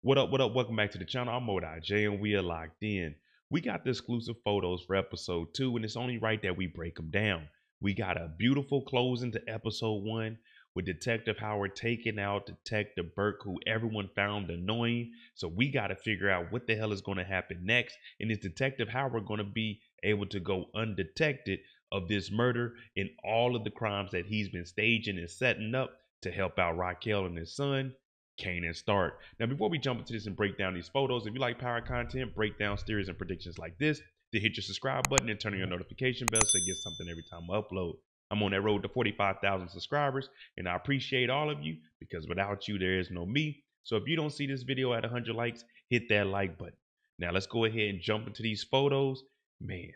What up, what up? Welcome back to the channel. I'm Jay and we are locked in. We got the exclusive photos for episode 2, and it's only right that we break them down. We got a beautiful closing to episode 1 with Detective Howard taking out Detective Burke, who everyone found annoying. So we got to figure out what the hell is going to happen next. And is Detective Howard going to be able to go undetected of this murder and all of the crimes that he's been staging and setting up to help out Raquel and his son? Kanan start. Now, before we jump into this and break down these photos, if you like power content, breakdowns, theories, and predictions like this, then hit your subscribe button and turn on your notification bell so you get something every time I upload. I'm on that road to 45,000 subscribers, and I appreciate all of you because without you, there is no me. So if you don't see this video at 100 likes, hit that like button. Now, let's go ahead and jump into these photos. Man,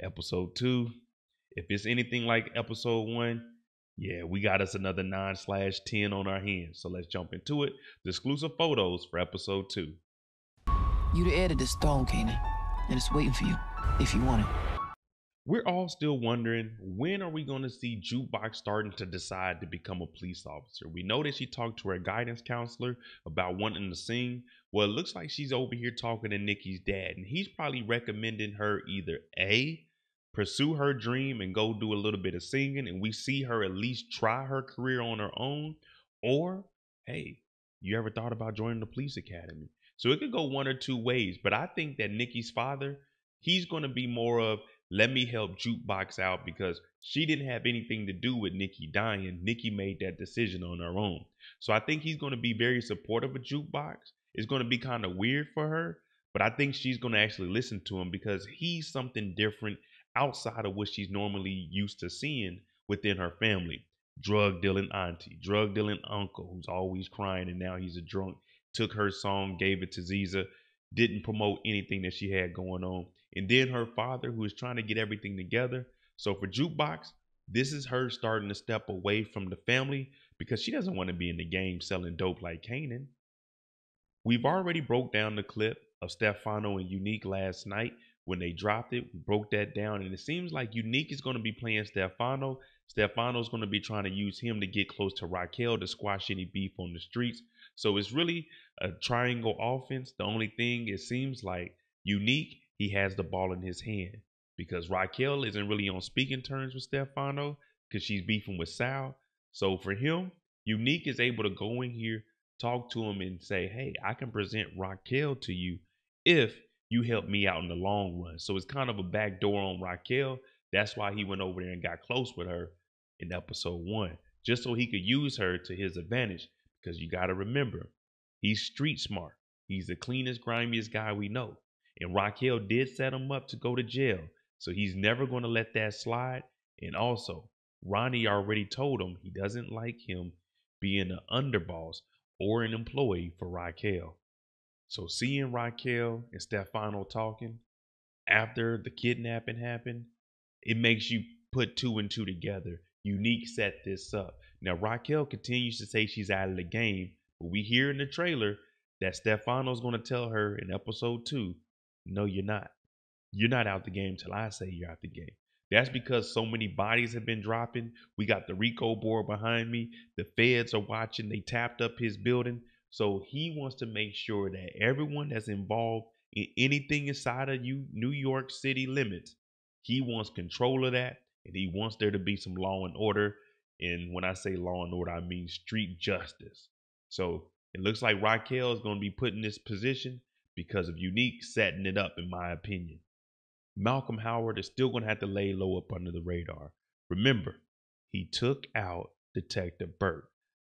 episode 2, if it's anything like episode 1, yeah, we got us another 9/10 on our hands. So let's jump into it. The exclusive photos for episode 2. You the heir to this throne, Kanan, and it's waiting for you, if you want it. We're all still wondering, when are we going to see Jukebox starting to decide to become a police officer? We know that she talked to her guidance counselor about wanting to sing. Well, it looks like she's over here talking to Nikki's dad, and he's probably recommending her either A, pursue her dream and go do a little bit of singing, and we see her at least try her career on her own, or hey, you ever thought about joining the police academy? So it could go one or two ways, but I think that Nikki's father, he's going to be more of, let me help Jukebox out because she didn't have anything to do with Nikki dying. Nikki made that decision on her own. So I think he's going to be very supportive of Jukebox. It's going to be kind of weird for her, but I think she's going to actually listen to him because he's something different outside of what she's normally used to seeing within her family. Drug dealing auntie, drug dealing uncle who's always crying and now he's a drunk. Took her song, gave it to Ziza, didn't promote anything that she had going on. And then her father, who is trying to get everything together. So for Jukebox, this is her starting to step away from the family because she doesn't want to be in the game selling dope like Kanan. We've already broke down the clip of Stefano and Unique last night when they dropped it. We broke that down, and it seems like Unique is going to be playing Stefano. Stefano's going to be trying to use him to get close to Raquel to squash any beef on the streets. So it's really a triangle offense. The only thing, it seems like Unique, he has the ball in his hand because Raquel isn't really on speaking terms with Stefano because she's beefing with Sal. So for him, Unique is able to go in here, talk to him and say, hey, I can present Raquel to you if you help me out in the long run. So it's kind of a backdoor on Raquel. That's why he went over there and got close with her in episode 1, just so he could use her to his advantage. Because you got to remember, he's street smart. He's the cleanest, grimiest guy we know. And Raquel did set him up to go to jail. So he's never going to let that slide. And also, Ronnie already told him he doesn't like him being an underboss or an employee for Raquel. So seeing Raquel and Stefano talking after the kidnapping happened, it makes you put 2 and 2 together. Unique set this up. Now Raquel continues to say she's out of the game, but we hear in the trailer that Stefano's going to tell her in episode 2, no, you're not. You're not out the game till I say you're out the game. That's because so many bodies have been dropping. We got the Rico board behind me. The feds are watching. They tapped up his building. So he wants to make sure that everyone that's involved in anything inside of New York City limits, he wants control of that. And he wants there to be some law and order. And when I say law and order, I mean street justice. So it looks like Raquel is going to be put in this position because of Unique setting it up, in my opinion. Malcolm Howard is still going to have to lay low up under the radar. Remember, he took out Detective Burke.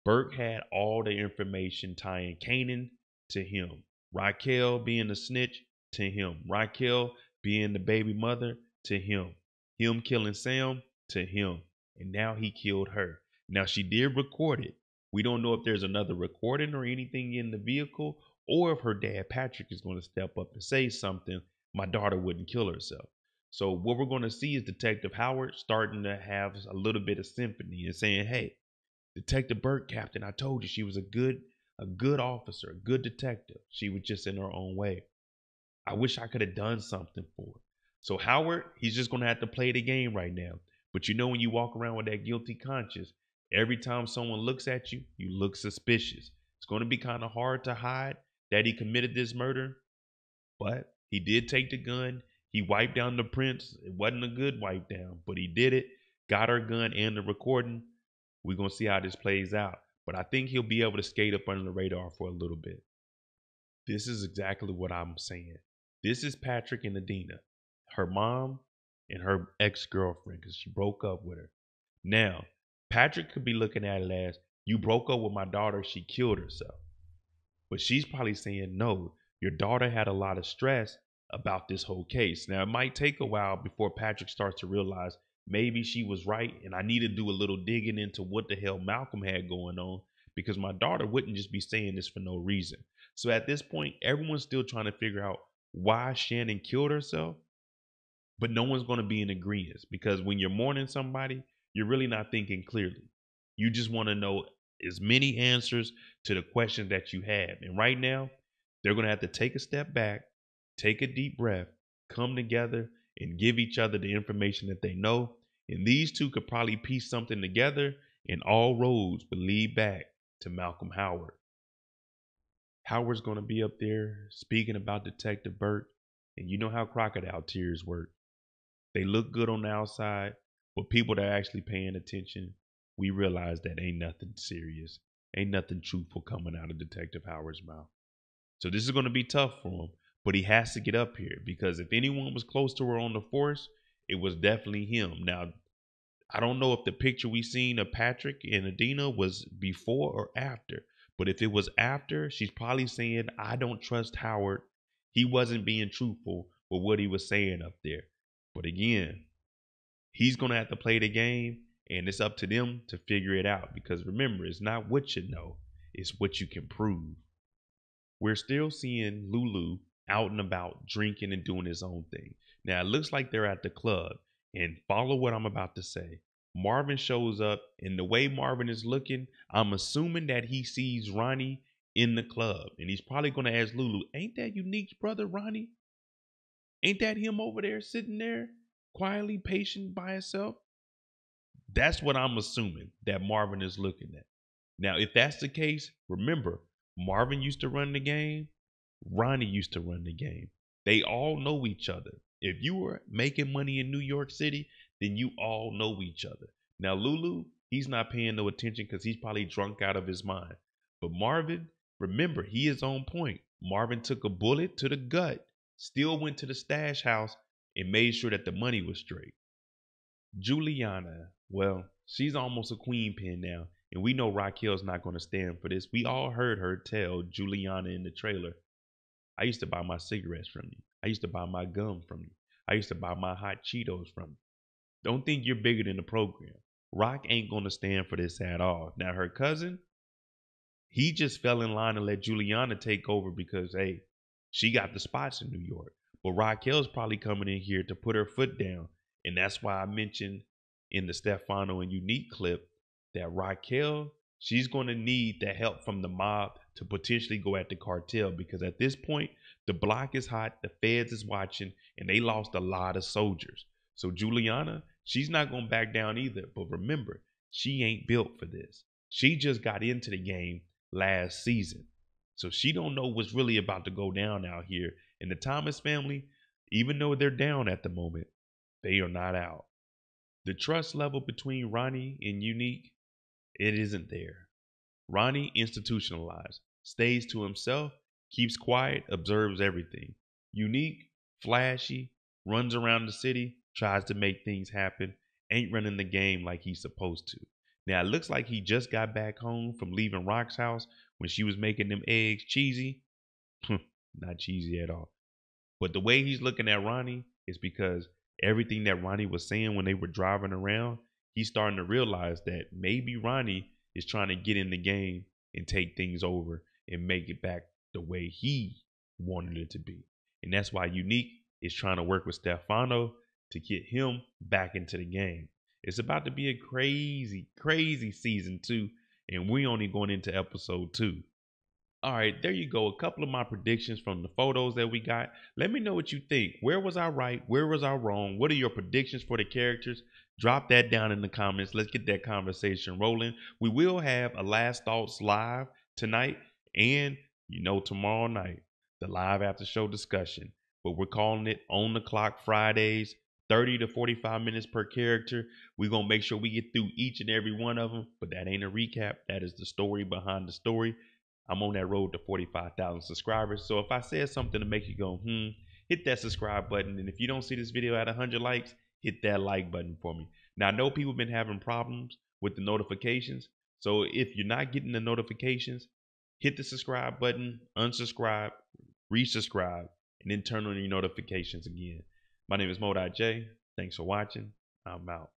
Burke had all the information tying Kanan to him. Raquel being the snitch to him. Raquel being the baby mother to him. Him killing Sam to him. And now he killed her. Now she did record it. We don't know if there's another recording or anything in the vehicle, or if her dad Patrick is going to step up and say something. My daughter wouldn't kill herself. So what we're going to see is Detective Howard starting to have a little bit of sympathy and saying, hey, Detective Burke, Captain, I told you she was a good officer, a good detective. She was just in her own way. I wish I could have done something for her. So Howard, he's just going to have to play the game right now. But you know, when you walk around with that guilty conscience, every time someone looks at you, you look suspicious. It's going to be kind of hard to hide that he committed this murder, but he did take the gun. He wiped down the prints. It wasn't a good wipe down, but he did it. Got her gun and the recording. We're going to see how this plays out. But I think he'll be able to skate up under the radar for a little bit. This is exactly what I'm saying. This is Patrick and Adina, her mom and her ex-girlfriend, because she broke up with her. Now, Patrick could be looking at it as, you broke up with my daughter, she killed herself. But she's probably saying, no, your daughter had a lot of stress about this whole case. Now, it might take a while before Patrick starts to realize maybe she was right and I need to do a little digging into what the hell Malcolm had going on, because my daughter wouldn't just be saying this for no reason. So at this point, everyone's still trying to figure out why Shannon killed herself, but no one's going to be in agreement, because when you're mourning somebody, you're really not thinking clearly. You just want to know as many answers to the questions that you have. And right now, they're going to have to take a step back, take a deep breath, come together, and give each other the information that they know. And these two could probably piece something together, and all roads will lead back to Malcolm Howard. Howard's going to be up there speaking about Detective Burke, and you know how crocodile tears work. They look good on the outside, but people that are actually paying attention, we realize that ain't nothing serious, ain't nothing truthful coming out of Detective Howard's mouth. So this is going to be tough for him, but he has to get up here, because if anyone was close to her on the force, it was definitely him. Now, I don't know if the picture we seen of Patrick and Adina was before or after, but if it was after, she's probably saying, I don't trust Howard. He wasn't being truthful with what he was saying up there. But again, he's going to have to play the game, and it's up to them to figure it out, because remember, it's not what you know, it's what you can prove. We're still seeing Lulu out and about drinking and doing his own thing. Now, it looks like they're at the club, and follow what I'm about to say. Marvin shows up, and the way Marvin is looking, I'm assuming that he sees Ronnie in the club, and he's probably going to ask Lulu, ain't that Unique's brother, Ronnie? Ain't that him over there sitting there quietly patient by himself? That's what I'm assuming that Marvin is looking at. Now, if that's the case, remember, Marvin used to run the game. Ronnie used to run the game. They all know each other. If you were making money in New York City, then you all know each other. Now, Lulu, he's not paying no attention because he's probably drunk out of his mind. But Marvin, remember, he is on point. Marvin took a bullet to the gut, still went to the stash house, and made sure that the money was straight. Juliana, well, she's almost a queen pin now, and we know Raquel's not going to stand for this. We all heard her tell Juliana in the trailer, I used to buy my cigarettes from you. I used to buy my gum from you. I used to buy my hot Cheetos from you. Don't think you're bigger than the program. Rock ain't going to stand for this at all. Now, her cousin, he just fell in line and let Juliana take over because, hey, she got the spots in New York. But Raquel's probably coming in here to put her foot down. And that's why I mentioned in the Stefano and Unique clip that Raquel, she's going to need the help from the mob to potentially go at the cartel, because at this point, the block is hot, the feds is watching, and they lost a lot of soldiers. So Juliana, she's not going to back down either. But remember, she ain't built for this. She just got into the game last season. So she don't know what's really about to go down out here. And the Thomas family, even though they're down at the moment, they are not out. The trust level between Ronnie and Unique, it isn't there. Ronnie institutionalized, stays to himself, keeps quiet, observes everything. Unique, flashy, runs around the city, tries to make things happen, ain't running the game like he's supposed to. Now, it looks like he just got back home from leaving Rock's house when she was making them eggs cheesy. Not cheesy at all. But the way he's looking at Ronnie is because everything that Ronnie was saying when they were driving around, he's starting to realize that maybe Ronnie is trying to get in the game and take things over and make it back the way he wanted it to be. And that's why Unique is trying to work with Stefano to get him back into the game. It's about to be a crazy, crazy season 2, and we only going into episode 2. All right, there you go. A couple of my predictions from the photos that we got. Let me know what you think. Where was I right? Where was I wrong? What are your predictions for the characters? Drop that down in the comments. Let's get that conversation rolling. We will have a Last Thoughts live tonight, and You know, tomorrow night, the live after show discussion, but we're calling it On the Clock Fridays, 30 to 45 minutes per character. We're going to make sure we get through each and every one of them, but that ain't a recap. That is the story behind the story. I'm on that road to 45,000 subscribers. So if I said something to make you go, hit that subscribe button. And if you don't see this video at 100 likes, hit that like button for me. Now, I know people have been having problems with the notifications. So if you're not getting the notifications, hit the subscribe button, unsubscribe, resubscribe, and then turn on your notifications again. My name is Mo.J. Thanks for watching. I'm out.